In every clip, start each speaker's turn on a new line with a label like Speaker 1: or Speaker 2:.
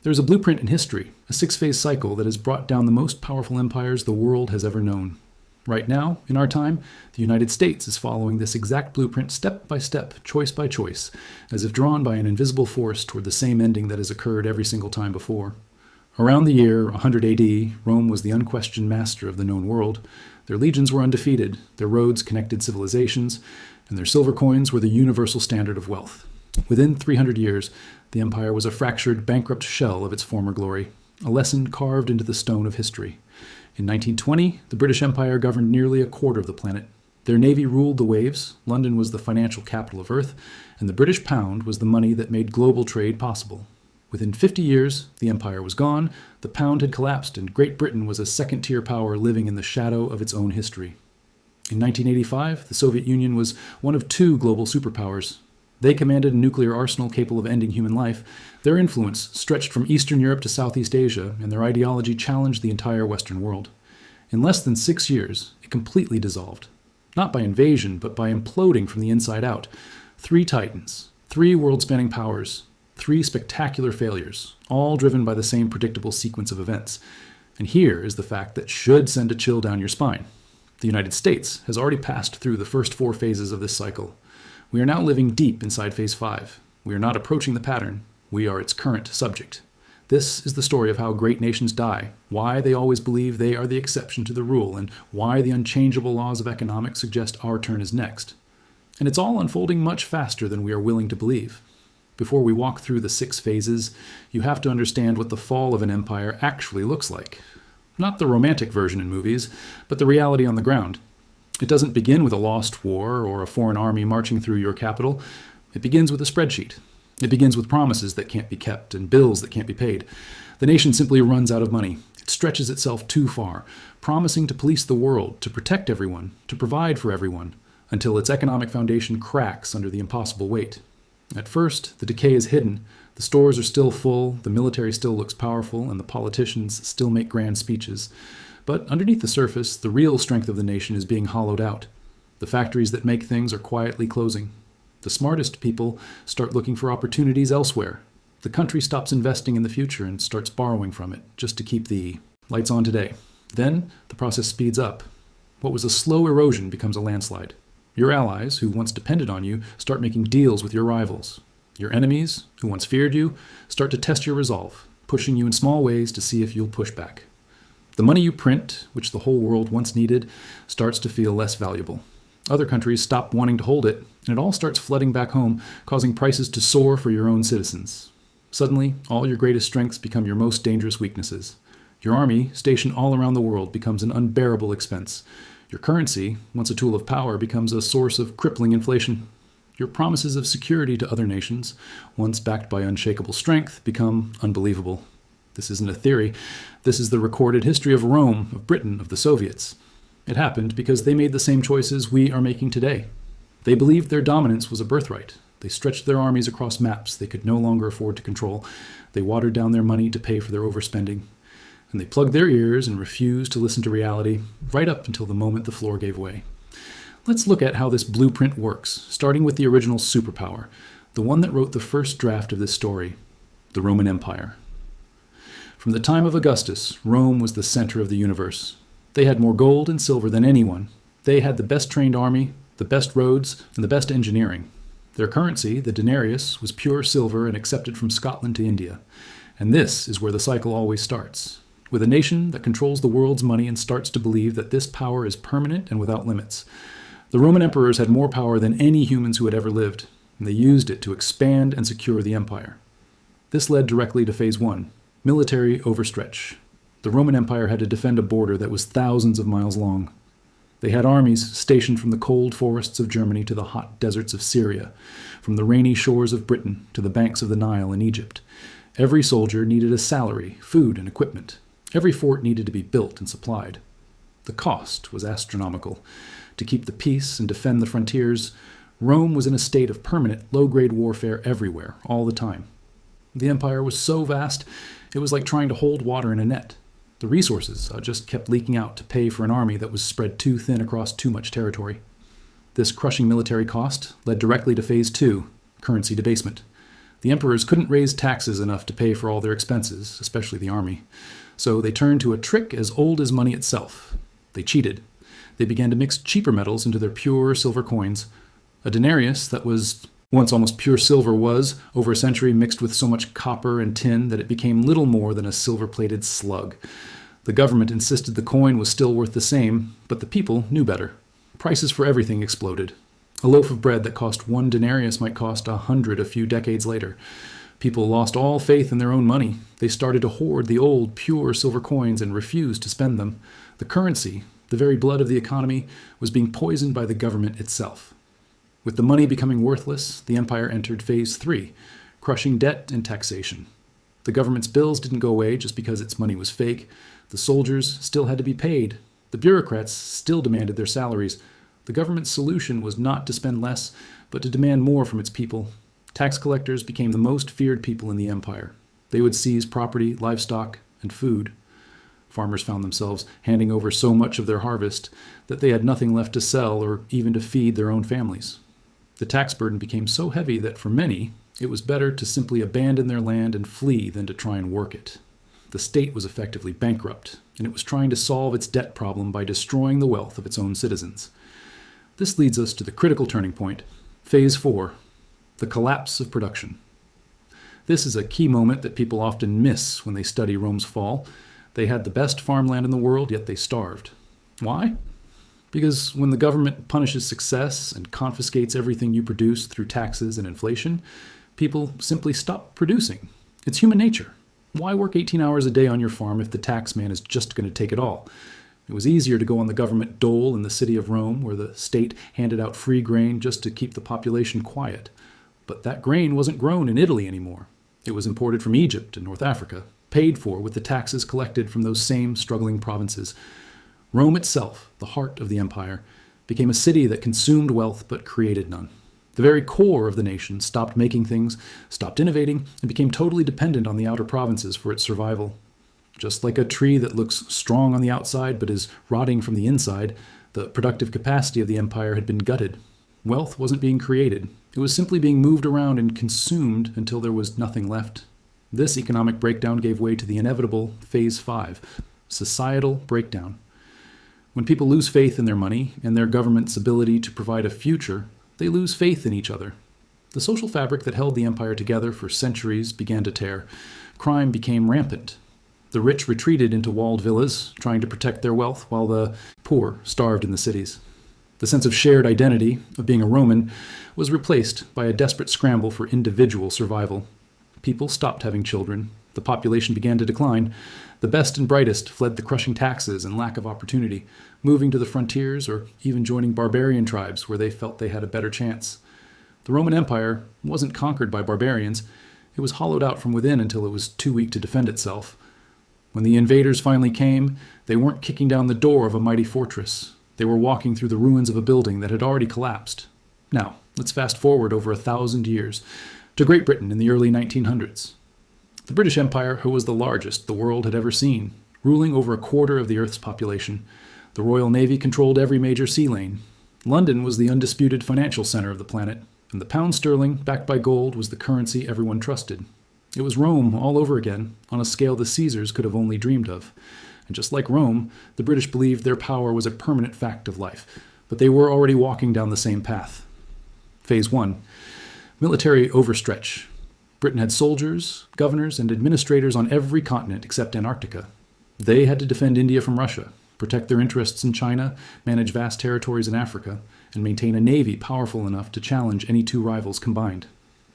Speaker 1: There's a blueprint in history, a six-phase cycle that has brought down the most powerful empires the world has ever known. Right now, in our time, the United States is following this exact blueprint step by step, choice by choice, as if drawn by an invisible force toward the same ending that has occurred every single time before. Around the year 100 AD, Rome was the unquestioned master of the known world. Their legions were undefeated, their roads connected civilizations, and their silver coins were the universal standard of wealth. Within 300 years, the empire was a fractured, bankrupt shell of its former glory, a lesson carved into the stone of history. In 1920, the British Empire governed nearly a quarter of the planet. Their navy ruled the waves, London was the financial capital of Earth, and the British pound was the money that made global trade possible. Within 50 years, the empire was gone, the pound had collapsed, and Great Britain was a second-tier power living in the shadow of its own history. In 1985, the Soviet Union was one of two global superpowers. They commanded a nuclear arsenal capable of ending human life. Their influence stretched from Eastern Europe to Southeast Asia, and their ideology challenged the entire Western world. In less than 6 years, it completely dissolved. Not by invasion, but by imploding from the inside out. 3 titans, 3 world-spanning powers, 3 spectacular failures, all driven by the same predictable sequence of events. And here is the fact that should send a chill down your spine. The United States has already passed through the first 4 phases of this cycle. We are now living deep inside Phase 5. We are not approaching the pattern. We are its current subject. This is the story of how great nations die, why they always believe they are the exception to the rule, and why the unchangeable laws of economics suggest our turn is next. And it's all unfolding much faster than we are willing to believe. Before we walk through the 6 phases, you have to understand what the fall of an empire actually looks like. Not the romantic version in movies, but the reality on the ground. It doesn't begin with a lost war or a foreign army marching through your capital. It begins with a spreadsheet. It begins with promises that can't be kept and bills that can't be paid. The nation simply runs out of money. It stretches itself too far, promising to police the world, to protect everyone, to provide for everyone, until its economic foundation cracks under the impossible weight. At first, the decay is hidden. The stores are still full, the military still looks powerful, and the politicians still make grand speeches. But underneath the surface, the real strength of the nation is being hollowed out. The factories that make things are quietly closing. The smartest people start looking for opportunities elsewhere. The country stops investing in the future and starts borrowing from it, just to keep the lights on today. Then, the process speeds up. What was a slow erosion becomes a landslide. Your allies, who once depended on you, start making deals with your rivals. Your enemies, who once feared you, start to test your resolve, pushing you in small ways to see if you'll push back. The money you print, which the whole world once needed, starts to feel less valuable. Other countries stop wanting to hold it, and it all starts flooding back home, causing prices to soar for your own citizens. Suddenly, all your greatest strengths become your most dangerous weaknesses. Your army, stationed all around the world, becomes an unbearable expense. Your currency, once a tool of power, becomes a source of crippling inflation. Your promises of security to other nations, once backed by unshakable strength, become unbelievable. This isn't a theory. This is the recorded history of Rome, of Britain, of the Soviets. It happened because they made the same choices we are making today. They believed their dominance was a birthright. They stretched their armies across maps they could no longer afford to control. They watered down their money to pay for their overspending. And they plugged their ears and refused to listen to reality, right up until the moment the floor gave way. Let's look at how this blueprint works, starting with the original superpower, the one that wrote the first draft of this story, the Roman Empire. From the time of Augustus, Rome was the center of the universe. They had more gold and silver than anyone. They had the best trained army, the best roads, and the best engineering. Their currency, the denarius, was pure silver and accepted from Scotland to India. And this is where the cycle always starts, with a nation that controls the world's money and starts to believe that this power is permanent and without limits. The Roman emperors had more power than any humans who had ever lived, and they used it to expand and secure the empire. This led directly to Phase 1. Military overstretch. The Roman Empire had to defend a border that was thousands of miles long. They had armies stationed from the cold forests of Germany to the hot deserts of Syria, from the rainy shores of Britain to the banks of the Nile in Egypt. Every soldier needed a salary, food, and equipment. Every fort needed to be built and supplied. The cost was astronomical. To keep the peace and defend the frontiers, Rome was in a state of permanent, low-grade warfare everywhere, all the time. The empire was so vast, it was like trying to hold water in a net. The resources just kept leaking out to pay for an army that was spread too thin across too much territory. This crushing military cost led directly to Phase 2, currency debasement. The emperors couldn't raise taxes enough to pay for all their expenses, especially the army. So they turned to a trick as old as money itself. They cheated. They began to mix cheaper metals into their pure silver coins. A denarius that was once almost pure silver was, over a century, mixed with so much copper and tin that it became little more than a silver-plated slug. The government insisted the coin was still worth the same, but the people knew better. Prices for everything exploded. A loaf of bread that cost 1 denarius might cost 100 a few decades later. People lost all faith in their own money. They started to hoard the old, pure silver coins and refused to spend them. The currency, the very blood of the economy, was being poisoned by the government itself. With the money becoming worthless, the empire entered phase 3, crushing debt and taxation. The government's bills didn't go away just because its money was fake. The soldiers still had to be paid. The bureaucrats still demanded their salaries. The government's solution was not to spend less, but to demand more from its people. Tax collectors became the most feared people in the empire. They would seize property, livestock, and food. Farmers found themselves handing over so much of their harvest that they had nothing left to sell or even to feed their own families. The tax burden became so heavy that for many, it was better to simply abandon their land and flee than to try and work it. The state was effectively bankrupt, and it was trying to solve its debt problem by destroying the wealth of its own citizens. This leads us to the critical turning point, Phase 4, the collapse of production. This is a key moment that people often miss when they study Rome's fall. They had the best farmland in the world, yet they starved. Why? Because when the government punishes success and confiscates everything you produce through taxes and inflation, people simply stop producing. It's human nature. Why work 18 hours a day on your farm if the tax man is just going to take it all? It was easier to go on the government dole in the city of Rome, where the state handed out free grain just to keep the population quiet. But that grain wasn't grown in Italy anymore. It was imported from Egypt and North Africa, paid for with the taxes collected from those same struggling provinces. Rome itself, the heart of the empire, became a city that consumed wealth but created none. The very core of the nation stopped making things, stopped innovating, and became totally dependent on the outer provinces for its survival. Just like a tree that looks strong on the outside but is rotting from the inside, the productive capacity of the empire had been gutted. Wealth wasn't being created. It was simply being moved around and consumed until there was nothing left. This economic breakdown gave way to the inevitable Phase 5, societal breakdown. When people lose faith in their money and their government's ability to provide a future, they lose faith in each other. The social fabric that held the empire together for centuries began to tear. Crime became rampant. The rich retreated into walled villas, trying to protect their wealth, while the poor starved in the cities. The sense of shared identity, of being a Roman, was replaced by a desperate scramble for individual survival. People stopped having children. The population began to decline. The best and brightest fled the crushing taxes and lack of opportunity, moving to the frontiers or even joining barbarian tribes where they felt they had a better chance. The Roman Empire wasn't conquered by barbarians. It was hollowed out from within until it was too weak to defend itself. When the invaders finally came, they weren't kicking down the door of a mighty fortress. They were walking through the ruins of a building that had already collapsed. Now, let's fast forward over 1,000 years to Great Britain in the early 1900s. The British Empire, who was the largest the world had ever seen, ruling over a quarter of the Earth's population. The Royal Navy controlled every major sea lane. London was the undisputed financial center of the planet, and the pound sterling, backed by gold, was the currency everyone trusted. It was Rome all over again, on a scale the Caesars could have only dreamed of. And just like Rome, the British believed their power was a permanent fact of life, but they were already walking down the same path. Phase 1. Military overstretch. Britain had soldiers, governors, and administrators on every continent except Antarctica. They had to defend India from Russia, protect their interests in China, manage vast territories in Africa, and maintain a navy powerful enough to challenge any two rivals combined.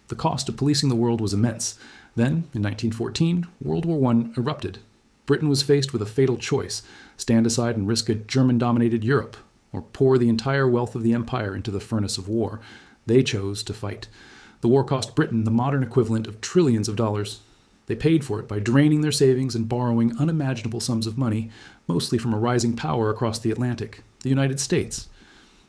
Speaker 1: The cost of policing the world was immense. Then, in 1914, World War I erupted. Britain was faced with a fatal choice: stand aside and risk a German-dominated Europe, or pour the entire wealth of the empire into the furnace of war. They chose to fight. The war cost Britain the modern equivalent of trillions of dollars. They paid for it by draining their savings and borrowing unimaginable sums of money, mostly from a rising power across the Atlantic, the United States.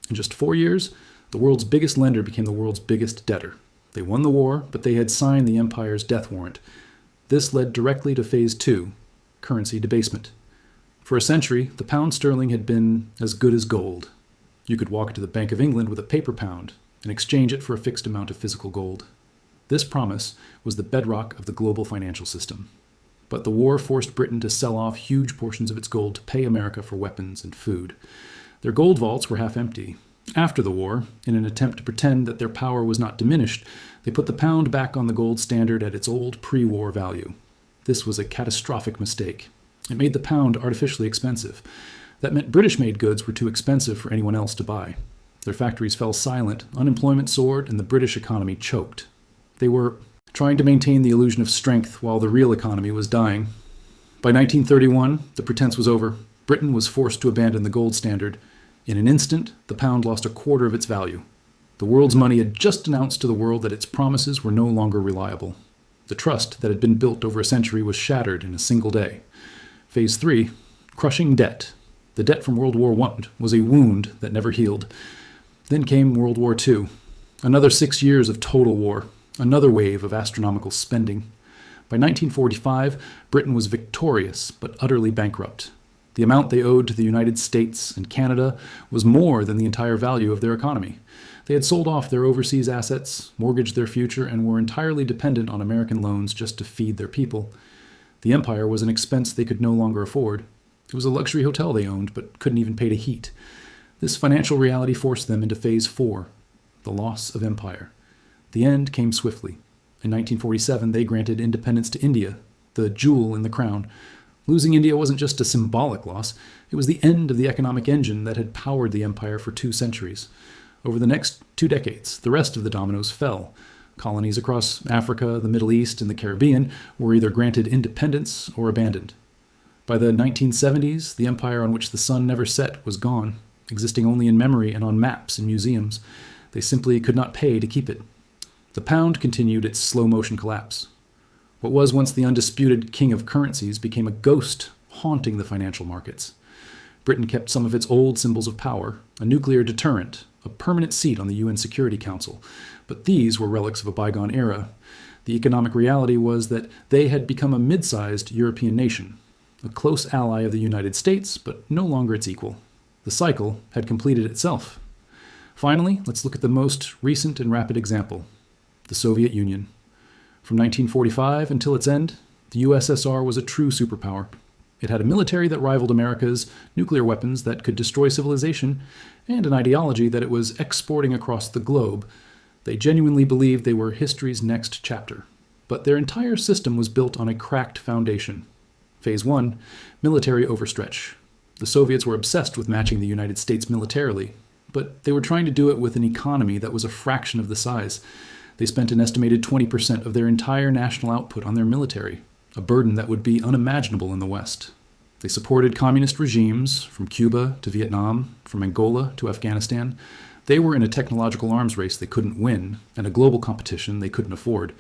Speaker 1: In just 4 years, the world's biggest lender became the world's biggest debtor. They won the war, but they had signed the empire's death warrant. This led directly to Phase 2, currency debasement. For a century, the pound sterling had been as good as gold. You could walk into the Bank of England with a paper pound and exchange it for a fixed amount of physical gold. This promise was the bedrock of the global financial system. But the war forced Britain to sell off huge portions of its gold to pay America for weapons and food. Their gold vaults were half empty. After the war, in an attempt to pretend that their power was not diminished, they put the pound back on the gold standard at its old pre-war value. This was a catastrophic mistake. It made the pound artificially expensive. That meant British-made goods were too expensive for anyone else to buy. Their factories fell silent, unemployment soared, and the British economy choked. They were trying to maintain the illusion of strength while the real economy was dying. By 1931, the pretense was over. Britain was forced to abandon the gold standard. In an instant, the pound lost a quarter of its value. The world's money had just announced to the world that its promises were no longer reliable. The trust that had been built over a century was shattered in a single day. Phase 3, crushing debt. The debt from World War I was a wound that never healed. Then came World War II. Another 6 years of total war. Another wave of astronomical spending. By 1945, Britain was victorious but utterly bankrupt. The amount they owed to the United States and Canada was more than the entire value of their economy. They had sold off their overseas assets, mortgaged their future, and were entirely dependent on American loans just to feed their people. The empire was an expense they could no longer afford. It was a luxury hotel they owned, but couldn't even pay to heat. This financial reality forced them into Phase 4, the loss of empire. The end came swiftly. In 1947, they granted independence to India, the jewel in the crown. Losing India wasn't just a symbolic loss, it was the end of the economic engine that had powered the empire for 2 centuries. Over the next 2 decades, the rest of the dominoes fell. Colonies across Africa, the Middle East, and the Caribbean were either granted independence or abandoned. By the 1970s, the empire on which the sun never set was gone, existing only in memory and on maps in museums. They simply could not pay to keep it. The pound continued its slow-motion collapse. What was once the undisputed king of currencies became a ghost haunting the financial markets. Britain kept some of its old symbols of power, a nuclear deterrent, a permanent seat on the UN Security Council, but these were relics of a bygone era. The economic reality was that they had become a mid-sized European nation, a close ally of the United States, but no longer its equal. The cycle had completed itself. Finally, let's look at the most recent and rapid example, the Soviet Union. From 1945 until its end, the USSR was a true superpower. It had a military that rivaled America's, nuclear weapons that could destroy civilization, and an ideology that it was exporting across the globe. They genuinely believed they were history's next chapter. But their entire system was built on a cracked foundation. Phase 1, military overstretch. The Soviets were obsessed with matching the United States militarily, but they were trying to do it with an economy that was a fraction of the size. They spent an estimated 20% of their entire national output on their military, a burden that would be unimaginable in the West. They supported communist regimes from Cuba to Vietnam, from Angola to Afghanistan. They were in a technological arms race they couldn't win, and a global competition they couldn't afford.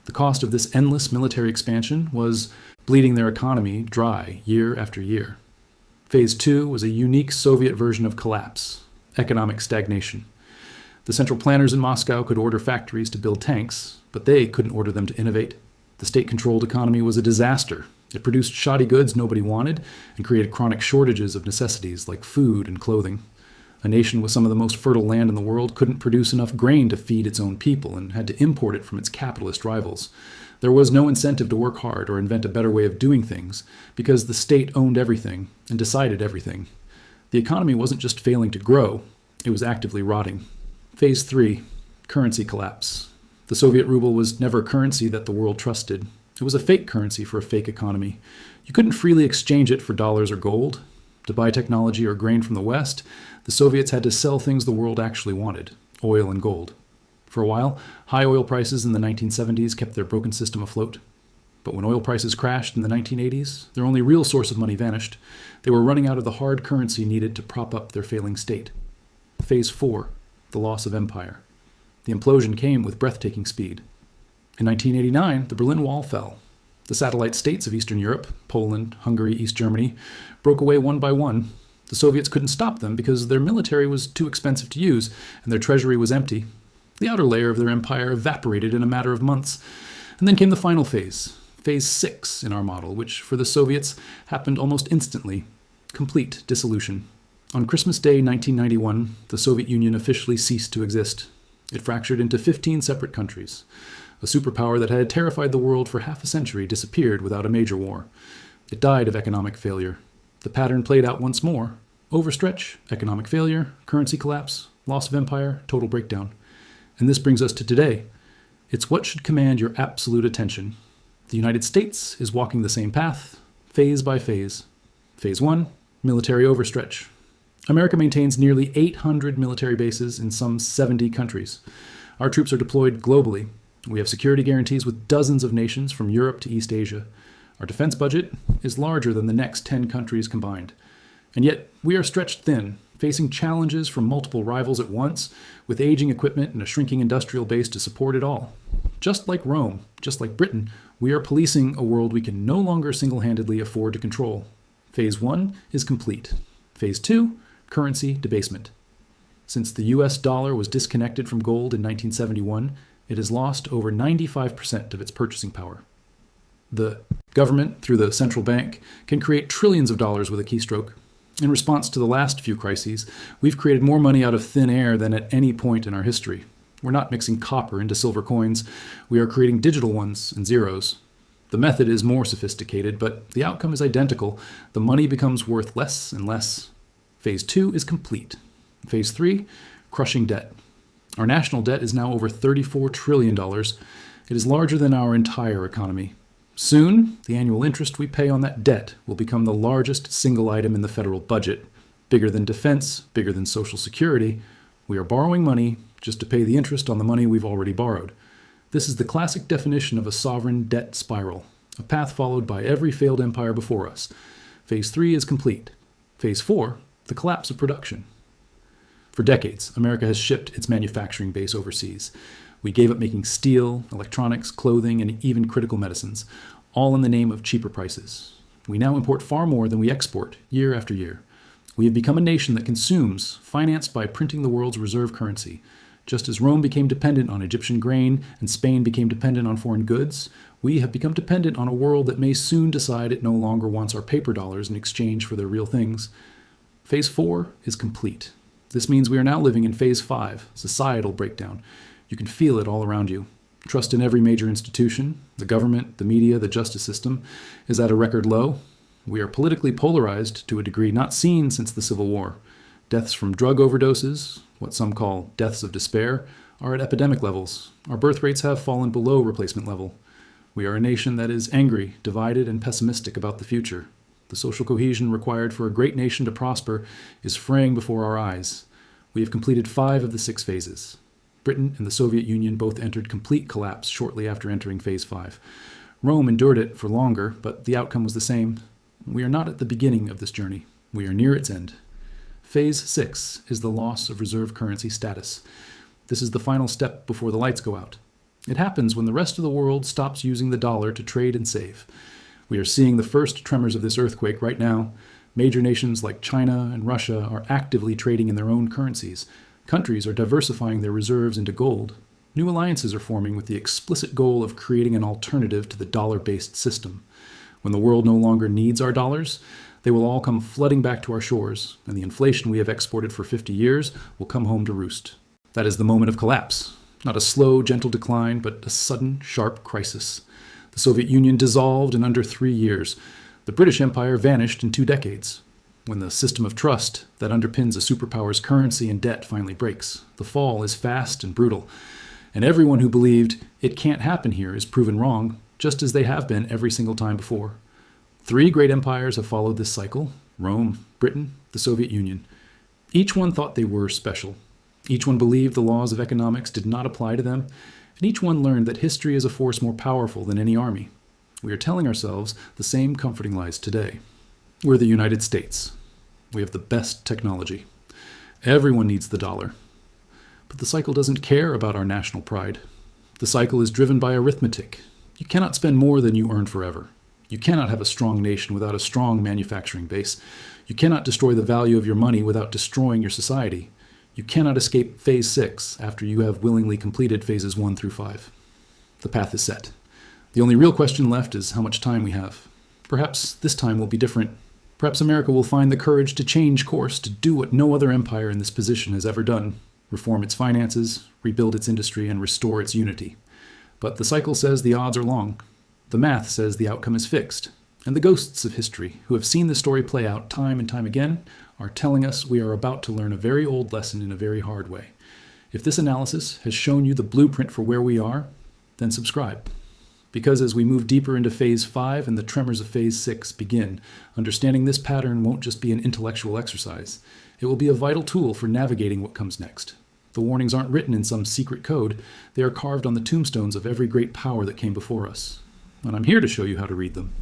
Speaker 1: The cost of this endless military expansion was bleeding their economy dry year after year. Phase 2 was a unique Soviet version of collapse, economic stagnation. The central planners in Moscow could order factories to build tanks, but they couldn't order them to innovate. The state-controlled economy was a disaster. It produced shoddy goods nobody wanted and created chronic shortages of necessities like food and clothing. A nation with some of the most fertile land in the world couldn't produce enough grain to feed its own people and had to import it from its capitalist rivals. There was no incentive to work hard or invent a better way of doing things because the state owned everything and decided everything. The economy wasn't just failing to grow, it was actively rotting. Phase 3, currency collapse. The Soviet ruble was never a currency that the world trusted. It was a fake currency for a fake economy. You couldn't freely exchange it for dollars or gold. To buy technology or grain from the West, the Soviets had to sell things the world actually wanted, oil and gold. For a while, high oil prices in the 1970s kept their broken system afloat. But when oil prices crashed in the 1980s, their only real source of money vanished. They were running out of the hard currency needed to prop up their failing state. Phase 4, the loss of empire. The implosion came with breathtaking speed. In 1989, the Berlin Wall fell. The satellite states of Eastern Europe, Poland, Hungary, East Germany, broke away one by one. The Soviets couldn't stop them because their military was too expensive to use and their treasury was empty. The outer layer of their empire evaporated in a matter of months. And then came the final phase, Phase 6 in our model, which for the Soviets happened almost instantly, complete dissolution. On Christmas Day 1991, the Soviet Union officially ceased to exist. It fractured into 15 separate countries. A superpower that had terrified the world for half a century disappeared without a major war. It died of economic failure. The pattern played out once more. Overstretch, economic failure, currency collapse, loss of empire, total breakdown. And this brings us to today. It's what should command your absolute attention. The United States is walking the same path, phase by phase. Phase 1, military overstretch. America maintains nearly 800 military bases in some 70 countries. Our troops are deployed globally. We have security guarantees with dozens of nations from Europe to East Asia. Our defense budget is larger than the next 10 countries combined. And yet, we are stretched thin, facing challenges from multiple rivals at once, with aging equipment and a shrinking industrial base to support it all. Just like Rome, just like Britain, we are policing a world we can no longer single-handedly afford to control. Phase 1 is complete. Phase 2, currency debasement. Since the US dollar was disconnected from gold in 1971, it has lost over 95% of its purchasing power. The government, through the central bank, can create trillions of dollars with a keystroke. In response to the last few crises, we've created more money out of thin air than at any point in our history. We're not mixing copper into silver coins. We are creating digital ones and zeros. The method is more sophisticated, but the outcome is identical. The money becomes worth less and less. Phase 2 is complete. Phase 3, crushing debt. Our national debt is now over $34 trillion. It is larger than our entire economy. Soon, the annual interest we pay on that debt will become the largest single item in the federal budget. Bigger than defense, bigger than Social Security. We are borrowing money just to pay the interest on the money we've already borrowed. This is the classic definition of a sovereign debt spiral, a path followed by every failed empire before us. Phase 3 is complete. Phase 4, the collapse of production. For decades, America has shipped its manufacturing base overseas. We gave up making steel, electronics, clothing, and even critical medicines, all in the name of cheaper prices. We now import far more than we export, year after year. We have become a nation that consumes, financed by printing the world's reserve currency. Just as Rome became dependent on Egyptian grain and Spain became dependent on foreign goods, we have become dependent on a world that may soon decide it no longer wants our paper dollars in exchange for their real things. Phase 4 is complete. This means we are now living in Phase 5, societal breakdown. You can feel it all around you. Trust in every major institution, the government, the media, the justice system, is at a record low. We are politically polarized to a degree not seen since the Civil War. Deaths from drug overdoses, what some call deaths of despair, are at epidemic levels. Our birth rates have fallen below replacement level. We are a nation that is angry, divided, and pessimistic about the future. The social cohesion required for a great nation to prosper is fraying before our eyes. We have completed 5 of the 6 phases. Britain and the Soviet Union both entered complete collapse shortly after entering Phase 5. Rome endured it for longer, but the outcome was the same. We are not at the beginning of this journey. We are near its end. Phase 6 is the loss of reserve currency status. This is the final step before the lights go out. It happens when the rest of the world stops using the dollar to trade and save. We are seeing the first tremors of this earthquake right now. Major nations like China and Russia are actively trading in their own currencies. Countries are diversifying their reserves into gold. New alliances are forming with the explicit goal of creating an alternative to the dollar-based system. When the world no longer needs our dollars, they will all come flooding back to our shores, and the inflation we have exported for 50 years will come home to roost. That is the moment of collapse. Not a slow, gentle decline, but a sudden, sharp crisis. The Soviet Union dissolved in under 3 years. The British Empire vanished in 2 decades. When the system of trust that underpins a superpower's currency and debt finally breaks, the fall is fast and brutal. And everyone who believed it can't happen here is proven wrong, just as they have been every single time before. 3 great empires have followed this cycle: Rome, Britain, the Soviet Union. Each one thought they were special. Each one believed the laws of economics did not apply to them, and each one learned that history is a force more powerful than any army. We are telling ourselves the same comforting lies today. We're the United States. We have the best technology. Everyone needs the dollar. But the cycle doesn't care about our national pride. The cycle is driven by arithmetic. You cannot spend more than you earn forever. You cannot have a strong nation without a strong manufacturing base. You cannot destroy the value of your money without destroying your society. You cannot escape Phase 6 after you have willingly completed Phases 1 through 5. The path is set. The only real question left is how much time we have. Perhaps this time will be different. Perhaps America will find the courage to change course, to do what no other empire in this position has ever done: reform its finances, rebuild its industry, and restore its unity. But the cycle says the odds are long. The math says the outcome is fixed. And the ghosts of history, who have seen the story play out time and time again, are telling us we are about to learn a very old lesson in a very hard way. If this analysis has shown you the blueprint for where we are, then subscribe. Because as we move deeper into Phase 5 and the tremors of Phase 6 begin, understanding this pattern won't just be an intellectual exercise. It will be a vital tool for navigating what comes next. The warnings aren't written in some secret code. They are carved on the tombstones of every great power that came before us. And I'm here to show you how to read them.